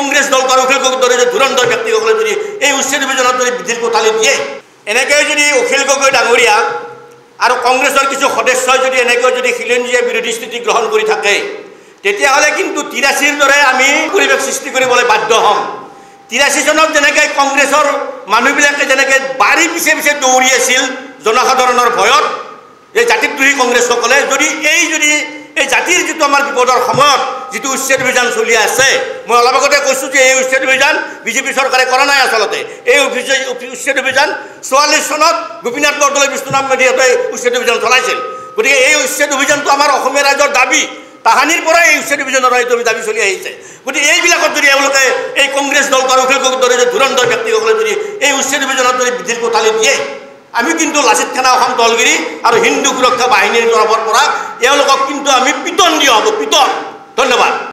কংগ্ৰেছ দল আৰু অখিল গগৈৰ দৰে যে ধুৰন্ধৰ ব্যক্তিসকলে যদি এই উচ্ছেদ অভিযানত যদি বিধিৰ কোঠালি দিয়ে, এনেকৈ যদি অখিল গগৈ ডাঙৰীয়া আৰু কংগ্ৰেছৰ কিছু সদস্যই যদি এনেকৈ যদি খিলঞ্জীয়া বিৰোধী স্থিতি গ্ৰহণ কৰি থাকে, তেতিয়াহ'লে কিন্তু 83ৰ দৰে আমি পৰিৱেশ সৃষ্টি কৰিবলৈ বাধ্য হ'ম। 83 চনত যেনেকৈ কংগ্ৰেছৰ মানুহবিলাকে যেনেকৈ বাৰী পিছে পিছে দৌৰি আছিল জনসাধাৰণৰ ভয়ত, এই জাতিদ্ৰোহী কংগ্ৰেছসকলে যদি এই জাতিৰ যিটো আমাৰ বিপদৰ সময়ত যিটো উচ্ছেদ অভিযান চলি আছে, মই অলপ আগতে কৈছোঁ যে এই উচ্ছেদ অভিযান বিজেপি চৰকাৰে কৰা নাই। আচলতে এই উচ্ছেদ অভিযান 44 চনত গোপীনাথ বৰদলৈ বিষ্ণুৰাম মেধিহঁতে উচ্ছেদ অভিযান চলাইছিল। গতিকে এই উচ্ছেদ অভিযানটো আমাৰ অসমীয়া ৰাইজৰ দাবী, তাহানিৰ পৰাই এই উচ্ছেদ অভিযানৰ দাবী চলি আহিছে। গতিকে এইবিলাকত যদি এওঁলোকে এই কংগ্ৰেছ দল আৰু অখিল গগৈৰ দৰে যে ধুৰন্ধৰ ব্যক্তিসকলে যদি এই উচ্ছেদ অভিযানত যদি বিধিৰ কোঠালি দিয়ে, আমি কিন্তু লাচিত খানা অসম দলগিৰি আৰু হিন্দু সুৰক্ষা বাহিনীৰ তৰফৰ পৰা এওঁলোকক কিন্তু আমি পিটন দিয়া হ'ব, পিটন। ধন্যবাদ।